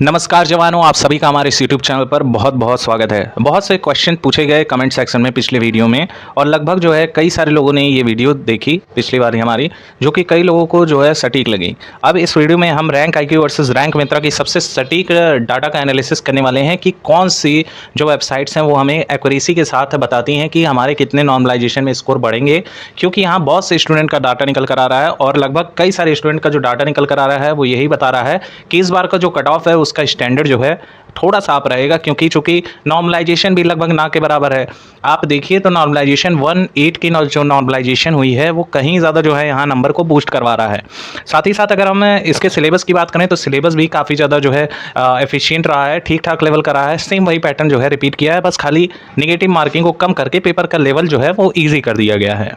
नमस्कार जवानों, आप सभी का हमारे इस यूट्यूब चैनल पर बहुत बहुत स्वागत है। बहुत से क्वेश्चन पूछे गए कमेंट सेक्शन में पिछले वीडियो में, और लगभग जो है कई सारे लोगों ने ये वीडियो देखी पिछली बार हमारी, जो कि कई लोगों को जो है सटीक लगी। अब इस वीडियो में हम रैंक आईक्यू वर्सेस रैंक मित्रा की सबसे सटीक डाटा का एनालिसिस करने वाले हैं कि कौन सी जो वेबसाइट्स हैं वो हमें एक्यूरेसी के साथ बताती हैं कि हमारे कितने नॉर्मलाइजेशन में स्कोर बढ़ेंगे। क्योंकि यहाँ बहुत से स्टूडेंट का डाटा निकल कर आ रहा है, और लगभग कई सारे स्टूडेंट का जो डाटा निकल कर आ रहा है वो यही बता रहा है कि इस बार का जो कट ऑफ है उसका स्टैंडर्ड जो है थोड़ा सा आप रहेगा, क्योंकि चूंकि नॉर्मलाइजेशन भी लगभग ना के बराबर है। आप देखिए तो नॉर्मलाइजेशन 1.8 की जो नॉर्मलाइजेशन हुई है वो कहीं ज़्यादा जो है यहाँ नंबर को बूस्ट करवा रहा है। साथ ही साथ अगर हम इसके सिलेबस की बात करें तो सिलेबस भी काफ़ी ज़्यादा जो है एफिशिएंट रहा है, ठीक ठाक लेवल का रहा है। सेम वही पैटर्न जो है रिपीट किया है, बस खाली निगेटिव मार्किंग को कम करके पेपर का लेवल जो है वो ईजी कर दिया गया है।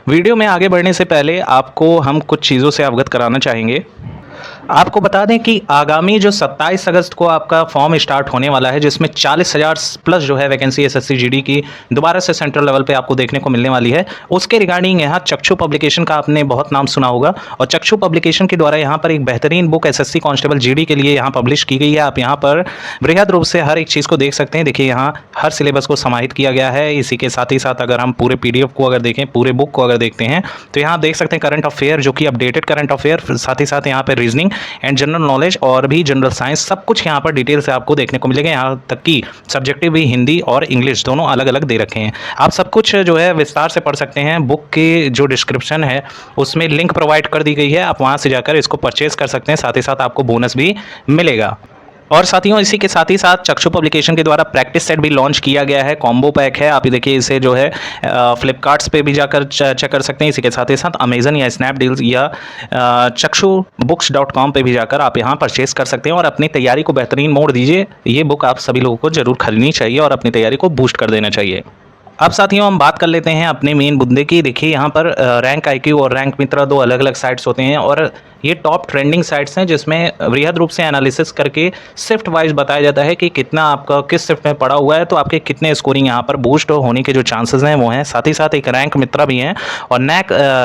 वीडियो में आगे बढ़ने से पहले आपको हम कुछ चीज़ों से अवगत कराना चाहेंगे। आपको बता दें कि आगामी जो 27 अगस्त को आपका फॉर्म स्टार्ट होने वाला है, जिसमें 40,000 प्लस जो है वैकेंसी एसएससी जीडी की दोबारा से सेंट्रल लेवल पे आपको देखने को मिलने वाली है। उसके रिगार्डिंग यहाँ चक्षु पब्लिकेशन का आपने बहुत नाम सुना होगा, और चक्षु पब्लिकेशन के द्वारा यहाँ पर एक बेहतरीन बुक एसएससी कांस्टेबल जीडी के लिए यहाँ पब्लिश की गई है। आप यहाँ पर बृहद रूप से हर एक चीज़ को देख सकते हैं। देखिए यहाँ हर सिलेबस को समाहित किया गया है। इसी के साथ ही साथ अगर हम पूरे पीडीएफ को अगर देखें, पूरे बुक को अगर देखते हैं, तो यहाँ देख सकते हैं करंट अफेयर, जो कि अपडेटेड करंट अफेयर, साथ ही साथ यहाँ पर रीजनिंग एंड जनरल नॉलेज और भी जनरल साइंस, सब कुछ यहाँ पर डिटेल से आपको देखने को मिलेगा। यहाँ तक कि सब्जेक्टिव भी हिंदी और इंग्लिश दोनों अलग अलग दे रखे हैं। आप सब कुछ जो है विस्तार से पढ़ सकते हैं। बुक के जो डिस्क्रिप्शन है उसमें लिंक प्रोवाइड कर दी गई है, आप वहाँ से जाकर इसको परचेज कर सकते हैं। साथ ही साथ आपको बोनस भी मिलेगा। और साथियों, इसी के साथ ही साथ चक्षु पब्लिकेशन के द्वारा प्रैक्टिस सेट भी लॉन्च किया गया है। कॉम्बो पैक है, आप ये देखिए, इसे जो है फ्लिपकार्ट्स पे भी जाकर चेक कर सकते हैं। इसी के साथ ही साथ अमेजन या स्नैपडील या चक्षुबुक्स.com पे भी जाकर आप यहाँ परचेस कर सकते हैं और अपनी तैयारी को बेहतरीन मोड़ दीजिए। ये बुक आप सभी लोगों को जरूर खरीदनी चाहिए और अपनी तैयारी को बूस्ट कर देना चाहिए। अब साथियों, हम बात कर लेते हैं अपने मेन मुद्दे की। देखिए यहाँ पर रैंक आईक्यू और रैंक मित्रा दो अलग अलग साइट्स होते हैं, और ये टॉप ट्रेंडिंग साइट्स हैं जिसमें वृहद रूप से एनालिसिस करके शिफ्ट वाइज बताया जाता है कि कितना आपका किस शिफ्ट में पड़ा हुआ है, तो आपके कितने स्कोरिंग यहाँ पर बूस्ट होने के जो चांसेस हैं वो हैं। साथ ही साथ एक रैंक मित्रा भी हैं, और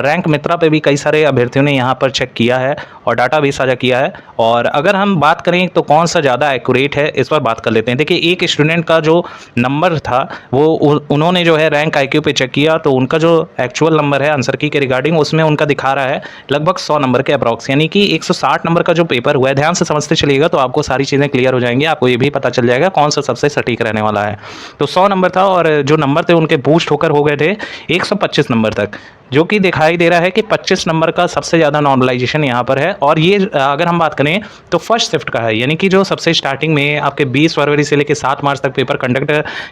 रैंक मित्रा पे भी कई सारे अभ्यर्थियों ने यहाँ पर चेक किया है और डाटा भी साझा किया है। और अगर हम बात करें तो कौन सा ज़्यादा एक्यूरेट है, इस पर बात कर लेते हैं। देखिए, एक स्टूडेंट का जो नंबर था वो उन्होंने जो है रैंक आईक्यू पे चेक किया, तो उनका जो एक्चुअल नंबर है आंसर की के रिगार्डिंग, उसमें उनका दिखा रहा है लगभग 100 नंबर के अप्रॉक्स, यानी कि 160 नंबर का जो पेपर हुआ है। ध्यान से समझते चलिएगा तो आपको सारी चीज़ें क्लियर हो जाएंगी। आपको ये भी पता चल जाएगा कौन सा सबसे सटीक रहने वाला है। तो 100 नंबर था, और जो नंबर थे उनके बूस्ट होकर हो गए थे 125 नंबर तक, जो कि दिखाई दे रहा है कि 25 नंबर का सबसे ज़्यादा नॉर्मलाइजेशन यहाँ पर है। और ये अगर हम बात करें तो फर्स्ट शिफ्ट का है, यानी कि जो सबसे स्टार्टिंग में आपके 20 फरवरी से लेकर 7 मार्च तक पेपर कंडक्ट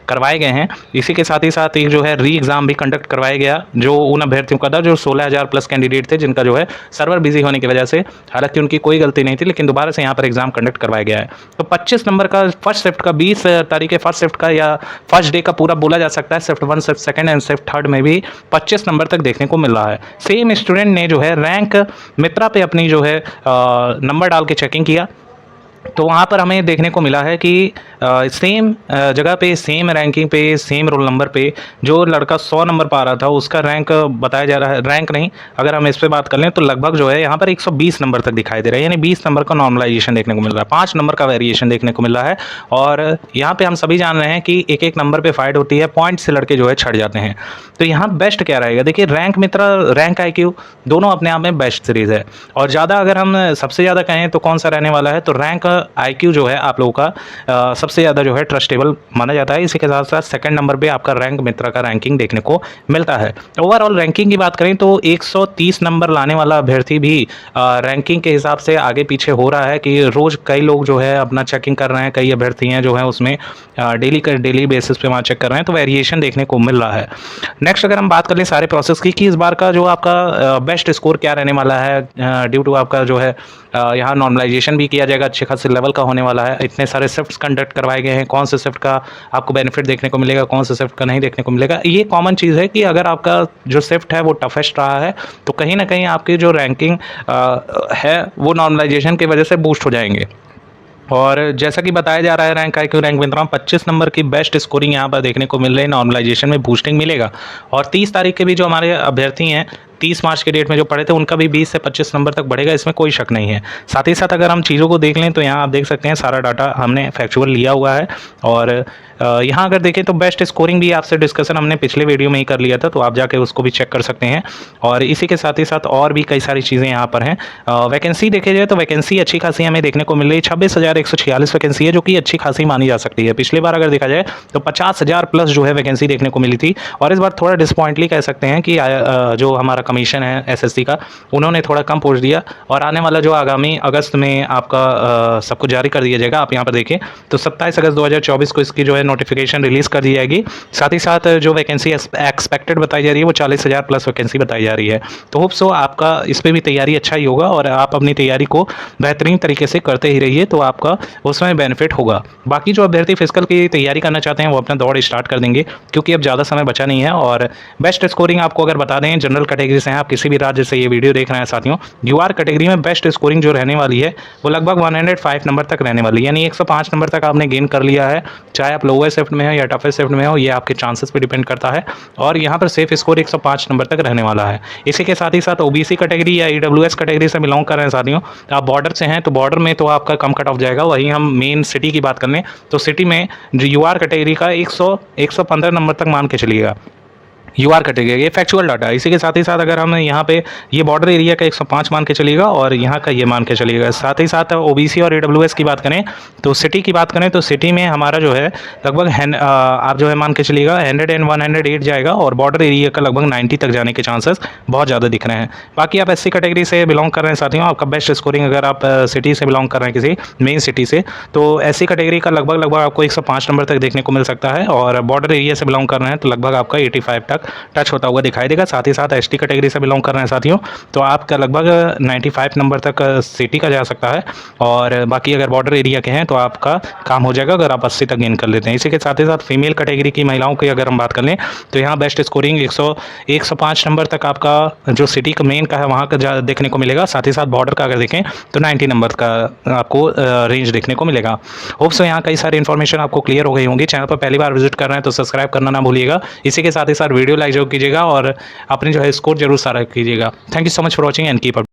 करवाए गए हैं। इसी के साथ ही साथ एक जो है री एग्ज़ाम भी कंडक्ट करवाया गया, जो उन अभ्यर्थियों का था जो 16,000 प्लस कैंडिडेट थे, जिनका जो है सर्वर बिजी होने की वजह से, हालांकि उनकी कोई गलती नहीं थी, लेकिन दोबारा से यहाँ पर एग्जाम कंडक्ट करवाया गया है। तो 25 नंबर का फर्स्ट शिफ्ट का, 20 तारीख के फर्स्ट शिफ्ट का या फर्स्ट डे का पूरा बोला जा सकता है। शिफ्ट 1, शिफ्ट 2 एंड शिफ्ट 3 में भी 25 नंबर तक देखने को मिल रहा है। सेम स्टूडेंट ने जो है रैंक मित्रा पे अपनी जो है नंबर डाल के चेकिंग किया, तो वहाँ पर हमें देखने को मिला है कि सेम जगह पे, सेम रैंकिंग पे, सेम रोल नंबर पे जो लड़का 100 नंबर पा रहा था उसका रैंक बताया जा रहा है, रैंक नहीं, अगर हम इस पे बात कर लें तो लगभग जो है यहाँ पर 120 नंबर तक दिखाई दे रहा है, यानी 20 नंबर का नॉर्मलाइजेशन देखने को मिल रहा है, 5 नंबर का वेरिएशन देखने को मिल रहा है। और यहाँ पर हम सभी जान रहे हैं कि एक एक नंबर पर फाइट होती है, पॉइंट से लड़के जो है छट जाते हैं। तो यहाँ बेस्ट क्या रहेगा? देखिए, रैंक मित्रा, रैंक आईक्यू दोनों अपने आप में बेस्ट सीरीज़ है, और ज़्यादा अगर हम सबसे ज़्यादा कहें तो कौन सा रहने वाला है, तो रैंक आईक्यू जो है आप लोगों का सबसे ज़्यादा जो है ट्रस्टेबल माना जाता है। इसी के साथ साथ सेकंड नंबर पे आपका रैंक मित्रा का रैंकिंग देखने को मिलता है। ओवरऑल रैंकिंग की बात करें तो 130 नंबर लाने वाला अभ्यर्थी भी रैंकिंग के हिसाब से आगे पीछे हो रहा है, कि रोज़ कई लोग जो है अपना चेकिंग कर रहे हैं, कई अभ्यर्थी हैं जो है उसमें डेली बेसिस पे वहाँ चेक कर रहे हैं, तो वेरिएशन देखने को मिल रहा है। नेक्स्ट अगर हम बात कर लें सारे प्रोसेस की कि इस बार का जो आपका बेस्ट स्कोर क्या रहने वाला है, ड्यू टू आपका जो है यहाँ नॉर्मलाइजेशन भी किया जाएगा, अच्छे खासे लेवल का होने वाला है। इतने सारे शिफ्ट्स कंडक्ट करवाए गए हैं, कौन से शिफ्ट का आपको बेनिफिट देखने को मिलेगा, कौन से शिफ्ट का नहीं देखने को मिलेगा। ये कॉमन चीज़ है कि अगर आपका जो शिफ्ट है वो टफेस्ट रहा है तो कहीं ना कहीं आपकी जो रैंकिंग है वो नॉर्मलाइजेशन की वजह से बूस्ट हो जाएंगे। और जैसा कि बताया जा रहा है रैंक आईक्यू रैंक मित्रा 25 नंबर की बेस्ट स्कोरिंग यहाँ पर देखने को मिल रही है, नॉर्मलाइजेशन में बूस्टिंग मिलेगा। और 30 तारीख के भी जो हमारे अभ्यर्थी हैं 30 मार्च के डेट में जो पढ़े थे उनका भी 20 से 25 नंबर तक बढ़ेगा, इसमें कोई शक नहीं है। साथ ही साथ अगर हम चीज़ों को देख लें तो यहाँ आप देख सकते हैं सारा डाटा हमने फैक्चुअल लिया हुआ है। और यहाँ अगर देखें तो बेस्ट स्कोरिंग भी आपसे डिस्कशन हमने पिछले वीडियो में ही कर लिया था, तो आप जाके उसको भी चेक कर सकते हैं। और इसी के साथ ही साथ और भी कई सारी चीज़ें यहाँ पर हैं। वैकेंसी देखे जाए तो वैकेंसी अच्छी खासी हमें देखने को मिल रही है। 26,146 वैकेंसी है, जो कि अच्छी खासी मानी जा सकती है। पिछली बार अगर देखा जाए तो 50,000 प्लस जो है वैकेंसी देखने को मिली थी। और इस बार थोड़ा डिसपॉइंटली कह सकते हैं कि जो हमारा कमीशन है एसएससी का, उन्होंने थोड़ा कम पोस्ट दिया। और आने वाला जो आगामी अगस्त में आपका सब कुछ जारी कर दिया जाएगा। आप यहाँ पर देखें तो 27 अगस्त 2024 को इसकी जो है नोटिफिकेशन रिलीज़ कर दी जाएगी। साथ ही साथ जो वैकेंसी एक्सपेक्टेड बताई जा रही है वो 40,000 प्लस वैकेंसी बताई जा रही है। तो होप सो आपका इस पर भी तैयारी अच्छा ही होगा और आप अपनी तैयारी को बेहतरीन तरीके से करते ही रहिए, तो आपका उसमें बेनिफिट होगा। बाकी जो अभ्यर्थी फिजिकल की तैयारी करना चाहते हैं वो अपना दौड़ स्टार्ट कर देंगे, क्योंकि अब ज़्यादा समय बचा नहीं है। और बेस्ट स्कोरिंग आपको अगर बता दें, जनरल कैटेगरी से हैं आप, किसी भी राज्य से ये वीडियो देख रहे हैं साथियों, यूआर कैटेगरी में बेस्ट स्कोरिंग जो रहने वाली है वो लगभग 105 नंबर तक रहने वाली है। यानी 105 नंबर तक आपने गेन कर लिया है, चाहे आप लोअर शिफ्ट में हो या टफेस्ट शिफ्ट में हो, ये आपके चांसेस पे डिपेंड करता है। और यहाँ पर सेफ स्कोर 105 नंबर तक रहने वाला है। इसी के साथ ही साथ ओबीसी कैटेगरी या ईडब्ल्यूएस कैटेगरी से बिलोंग कर रहे हैं साथियों, आप बॉर्डर से हैं तो बॉर्डर में तो आपका कम कट ऑफ जाएगा। वहीं हम मेन सिटी की बात कर लें तो सिटी में जो यूआर कैटेगरी का 115 नंबर तक मान के चलिएगा यूआर कटेगा, ये फैक्चुअल डाटा है। इसी के साथ ही साथ अगर हम यहाँ पे ये बॉर्डर एरिया का 105 मान के चलिएगा और यहाँ का ये मान के चलिएगा। साथ ही साथ ओबीसी और ईडब्ल्यूएस की बात करें तो सिटी की बात करें तो सिटी में हमारा जो है लगभग आप जो है मान के चलिएगा 100 एंड 108 जाएगा और बॉर्डर एरिया का लगभग 90 तक जाने के चांसेस बहुत ज़्यादा दिख रहे हैं। बाकी आप एससी कैटेगरी से बिलोंग कर रहे हैं साथियों, आपका बेस्ट स्कोरिंग अगर आप सिटी से बिलोंग कर रहे हैं किसी मेन सिटी से, तो एससी कैटेगरी का लगभग आपको 105 नंबर तक देखने को मिल सकता है। और बॉर्डर एरिया से बिलोंग कर रहे हैं तो लगभग आपका 85 तक टच होता हुआ दिखाई देगा। साथ ही साथ एसटी कैटेगरी से बिलोंग कर रहे हैं साथियों तो आपका लगभग 95 नंबर तक सिटी का जा सकता है। और बाकी अगर बॉर्डर एरिया के हैं तो आपका काम हो जाएगा अगर आप 80 तक गेन कर लेते हैं। इसी के साथ ही साथ फीमेल कैटेगरी की महिलाओं की अगर हम बात कर लें तो यहाँ बेस्ट स्कोरिंग 105 नंबर तक आपका जो सिटी का मेन का है वहाँ का देखने को मिलेगा। साथ ही साथ बॉर्डर का अगर देखें तो 90 नंबर का आपको रेंज देखने को मिलेगा। होप सो यहाँ कई सारी इन्फॉर्मेशन आपको क्लियर हो गई होंगी। चैनल पर पहली बार विजिट कर रहे हैं तो सब्सक्राइब करना ना भूलिएगा। इसी के साथ ही साथ वीडियो लाइक जरूर कीजिएगा और अपने जो है स्कोर जरूर सारा कीजिएगा। Thank you so much for watching and keep up.